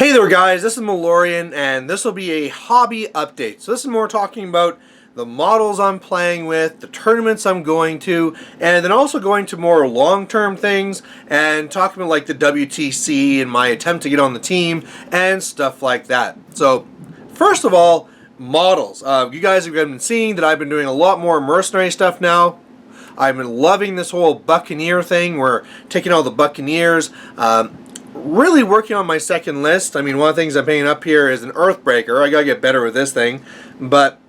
Hey there guys, this is Malorian and this will be a hobby update. So this is more talking about the models I'm playing with, the tournaments I'm going to, and then also going to more long-term things and talking about like the WTC and my attempt to get on the team and stuff like that. So first of all, models. You guys have been seeing that I've been doing a lot more mercenary stuff now. I've been loving this whole Buccaneer thing. We're taking all the Buccaneers. Really working on my second list. I mean, one of the things I'm painting up here is an Earthbreaker. I gotta get better with this thing. But,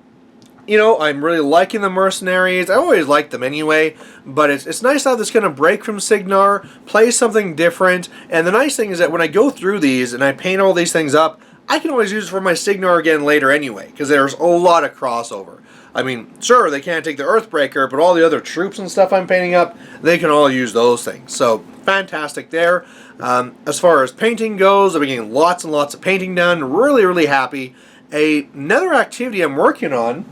you know, I'm really liking the Mercenaries. I always liked them anyway. But it's nice to have this kind of break from Signar, play something different. And the nice thing is that when I go through these and I paint all these things up, I can always use it for my Signar again later anyway. Because there's a lot of crossover. I mean, sure, they can't take the Earthbreaker, but all the other troops and stuff I'm painting up, they can all use those things. So, fantastic there. As far as painting goes, I've been getting lots and lots of painting done. Really, really happy. A Nether activity I'm working on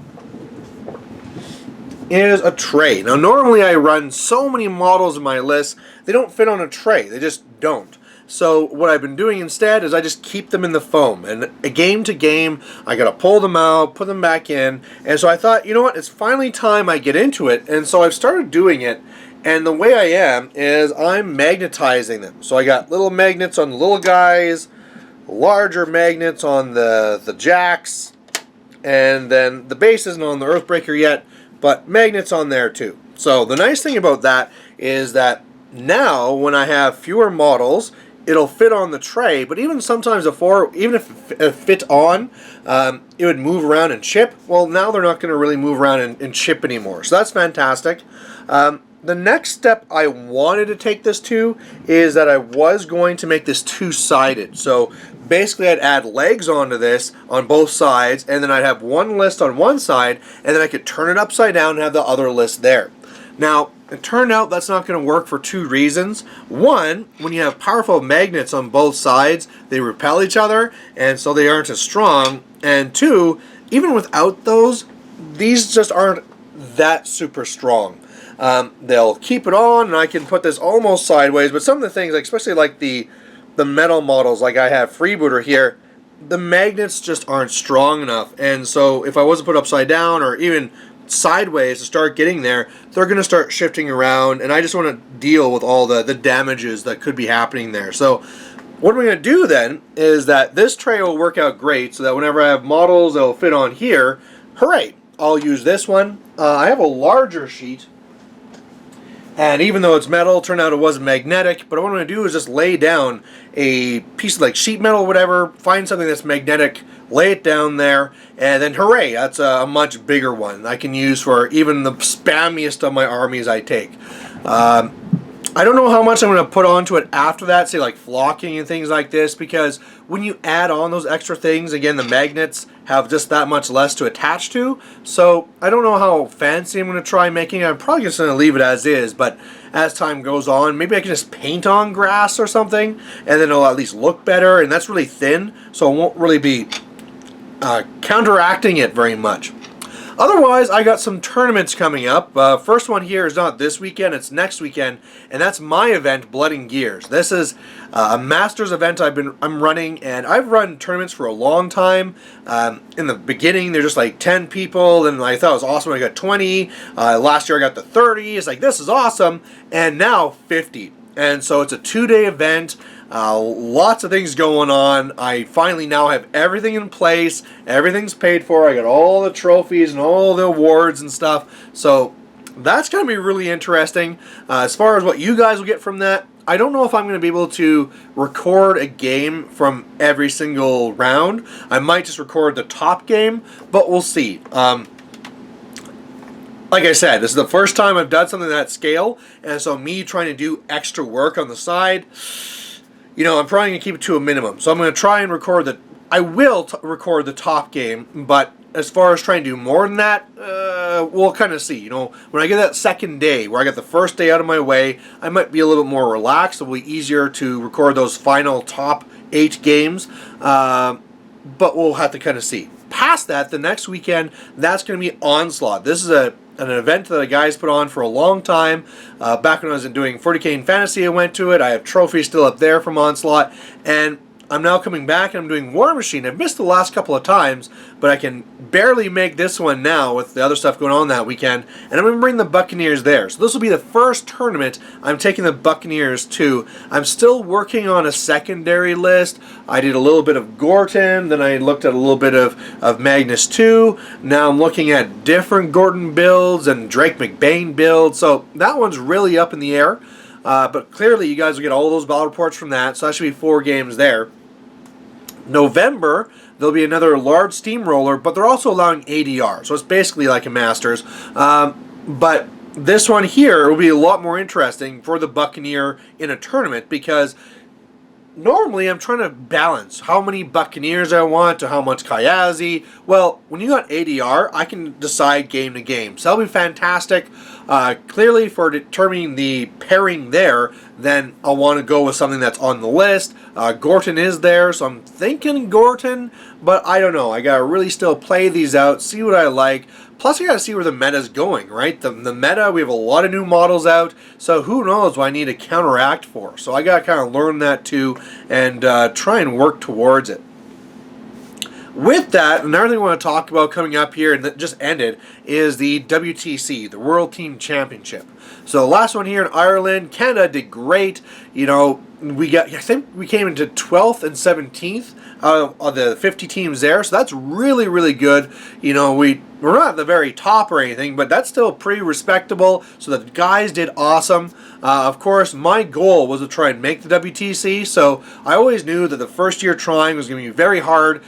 is a tray. Now, normally I run so many models in my list, they don't fit on a tray. They just don't. So what I've been doing instead is I just keep them in the foam. And game to game, I got to pull them out, put them back in. And so I thought, you know what, it's finally time I get into it. And so I've started doing it. And the way I am is I'm magnetizing them. So I got little magnets on the little guys, larger magnets on the jacks, and then the base isn't on the Earthbreaker yet, but magnets on there too. So the nice thing about that is that now when I have fewer models, it'll fit on the tray, but even sometimes before, even if it fit on, it would move around and chip. Well, now they're not going to really move around and chip anymore. So that's fantastic. The next step I wanted to take this to is that I was going to make this two-sided. So basically I'd add legs onto this on both sides, and then I'd have one list on one side, and then I could turn it upside down and have the other list there. Now, it turned out that's not going to work for two reasons. One, when you have powerful magnets on both sides, they repel each other, and so they aren't as strong. And two, even without those, these just aren't that super strong. They'll keep it on, and I can put this almost sideways, but some of the things, like especially like the metal models, like I have Freebooter here, the magnets just aren't strong enough. And so if I was to put upside down or even sideways to start getting there, they're going to start shifting around, and I just want to deal with all the damages that could be happening there. So what we're going to do then is that this tray will work out great so that whenever I have models that will fit on here, hooray, I'll use this one. I have a larger sheet, and even though it's metal, it turned out it wasn't magnetic, but what I'm going to do is just lay down a piece of like sheet metal or whatever, find something that's magnetic, lay it down there, and then hooray, that's a much bigger one I can use for even the spammiest of my armies I take. I don't know how much I'm going to put onto it after that, say like flocking and things like this, because when you add on those extra things, again, the magnets have just that much less to attach to. So I don't know how fancy I'm going to try making it. I'm probably just going to leave it as is, but as time goes on, maybe I can just paint on grass or something, and then it'll at least look better, and that's really thin, so it won't really be counteracting it very much. Otherwise, I got some tournaments coming up. First one here is not this weekend, it's next weekend, and that's my event, Blood and Gears. This is a Masters event I'm running, and I've run tournaments for a long time. In the beginning, they're just like 10 people, and I thought it was awesome when I got 20. Last year I got to 30. It's like, this is awesome, and now 50. And so it's a 2-day event. Lots of things going on. I finally now have everything in place. Everything's paid for. I got all the trophies and all the awards and stuff. So that's going to be really interesting. As far as what you guys will get from that, I don't know if I'm going to be able to record a game from every single round. I might just record the top game, but we'll see. Like I said, this is the first time I've done something that scale, and so me trying to do extra work on the side, you know, I'm probably going to keep it to a minimum. So I'm going to try and record I will record the top game, but as far as trying to do more than that, we'll kind of see. You know, when I get that second day, where I got the first day out of my way, I might be a little bit more relaxed. It'll be easier to record those final top 8 games, but we'll have to kind of see. Past that, the next weekend, that's going to be Onslaught. This is an event that the guys put on for a long time. Back when I was doing 40K in Fantasy, I went to it. I have trophies still up there from Onslaught. And I'm now coming back and I'm doing War Machine. I've missed the last couple of times, but I can barely make this one now with the other stuff going on that weekend. And I'm going to bring the Buccaneers there. So this will be the first tournament I'm taking the Buccaneers to. I'm still working on a secondary list. I did a little bit of Gorton, then I looked at a little bit of Magnus 2. Now I'm looking at different Gorton builds and Drake McBain builds. So that one's really up in the air. But clearly you guys will get all those battle reports from that. So that should be 4 games there. November, there'll be another large steamroller, but they're also allowing ADR. So it's basically like a Masters. But this one here will be a lot more interesting for the Buccaneer in a tournament because normally I'm trying to balance how many Buccaneers I want to how much Kayazi. Well, when you got ADR, I can decide game to game. So that'll be fantastic. Clearly for determining the pairing there, then I'll want to go with something that's on the list. Gorton is there, so I'm thinking Gorton, but I don't know. I got to really still play these out, see what I like. Plus, I got to see where the meta's going, right? The meta, we have a lot of new models out, so who knows what I need to counteract for. So I got to kind of learn that too and try and work towards it. With that, another thing I want to talk about coming up here, and that just ended, is the WTC, the World Team Championship. So the last one here in Ireland, Canada did great. You know, I think we came into 12th and 17th out of the 50 teams there, so that's really, really good. You know, we're not at the very top or anything, but that's still pretty respectable. So the guys did awesome. Of course, my goal was to try and make the WTC, so I always knew that the first year trying was going to be very hard.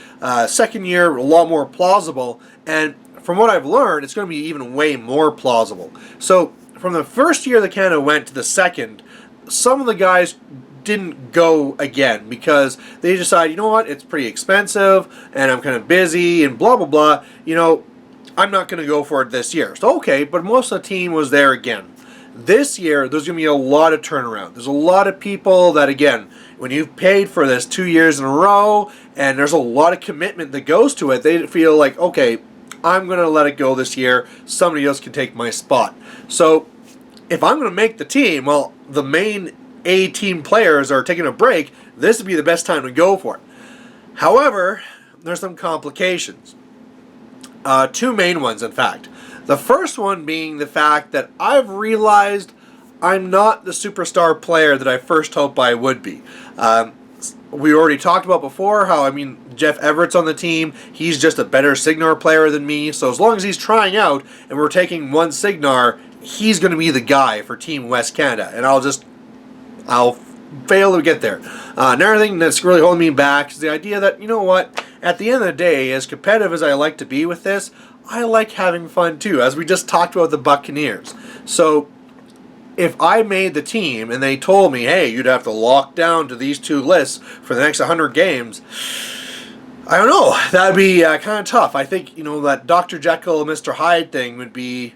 Second year, a lot more plausible, and from what I've learned, it's going to be even way more plausible. So from the first year that Canada went to the second, some of the guys didn't go again because they decided, you know what, it's pretty expensive and I'm kind of busy and blah, blah, blah. You know, I'm not going to go for it this year. So, okay, but most of the team was there again. This year, there's going to be a lot of turnaround. There's a lot of people that, again, when you've paid for this 2 years in a row and there's a lot of commitment that goes to it, they feel like, okay, I'm going to let it go this year. Somebody else can take my spot. So if I'm going to make the team, well, the main A-team players are taking a break. This would be the best time to go for it. However, there's some complications. 2 main ones, in fact. The first one being the fact that I've realized I'm not the superstar player that I first hoped I would be. We already talked about before how, Jeff Everett's on the team. He's just a better Signar player than me. So as long as he's trying out and we're taking one Signar, he's going to be the guy for Team West Canada. And I'll fail to get there. Another thing that's really holding me back is the idea that, you know what, at the end of the day, as competitive as I like to be with this, I like having fun too, as we just talked about the Buccaneers. So if I made the team and they told me, hey, you'd have to lock down to these 2 lists for the next 100 games, I don't know. That would be kind of tough. I think, that Dr. Jekyll and Mr. Hyde thing would be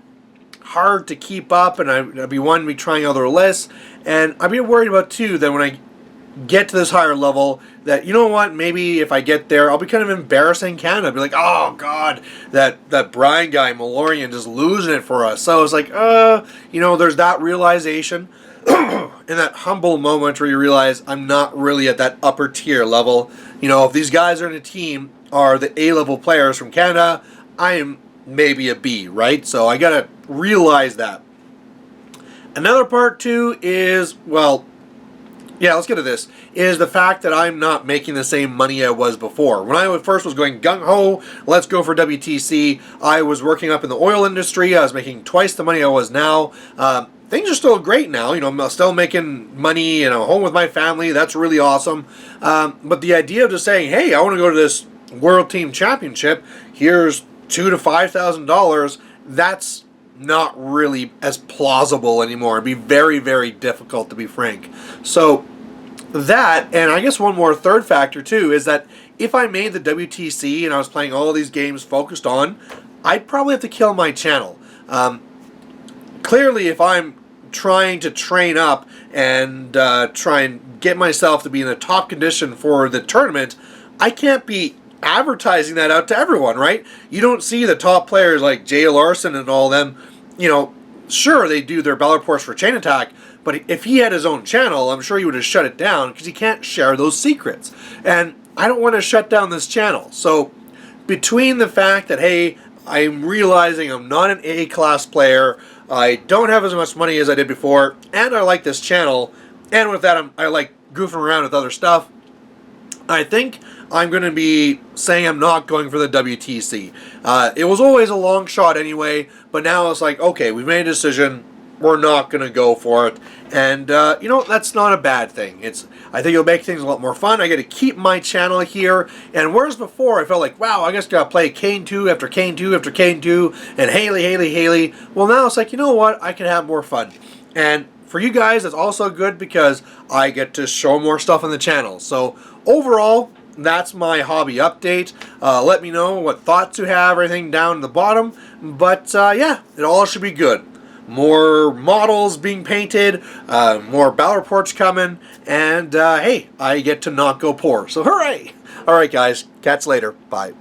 hard to keep up, and I'd be one to be trying other lists. And I'd be worried about, too, that when I get to this higher level, that, you know what, maybe if I get there, I'll be kind of embarrassing Canada. I'll be like, oh, God, that Brian guy, Malorian, just losing it for us. So I was like, there's that realization. In that humble moment where you realize I'm not really at that upper tier level. If these guys are in a team are the A-level players from Canada, I am maybe a B, right? So I got to realize that. Another part, too, is, let's get to this, is the fact that I'm not making the same money I was before. When I first was going gung-ho, let's go for WTC, I was working up in the oil industry. I was making twice the money I was now. Things are still great now. I'm still making money, home with my family. That's really awesome. But the idea of just saying, hey, I want to go to this World Team Championship, here's $2,000 to $5,000, that's not really as plausible anymore. It'd be very, very difficult, to be frank. So that, and I guess one more third factor too, is that if I made the WTC and I was playing all these games focused on, I'd probably have to kill my channel. Clearly, if I'm trying to train up and try and get myself to be in a top condition for the tournament, I can't be advertising that out to everyone, right? You don't see the top players like Jay Larson and all them, sure, they do their battle reports for Chain Attack, But if he had his own channel, I'm sure he would have shut it down because he can't share those secrets. And I don't want to shut down this channel. So between the fact that, hey, I'm realizing I'm not an A-class player, I don't have as much money as I did before, and I like this channel, and with that I like goofing around with other stuff, I think I'm going to be saying I'm not going for the WTC. It was always a long shot anyway, but now it's like, okay, we've made a decision, we're not going to go for it. And, you know, that's not a bad thing. I think it'll make things a lot more fun. I get to keep my channel here. And whereas before I felt like, wow, I just got to play Kane 2 after Kane 2 after Kane 2 and Haley. Well, now it's like, you know what? I can have more fun. And for you guys, it's also good because I get to show more stuff on the channel. So overall, that's my hobby update. Let me know what thoughts you have, everything down in the bottom. But yeah, it all should be good. More models being painted, more battle reports coming, and hey, I get to not go poor. So hooray! Alright guys, catch you later. Bye.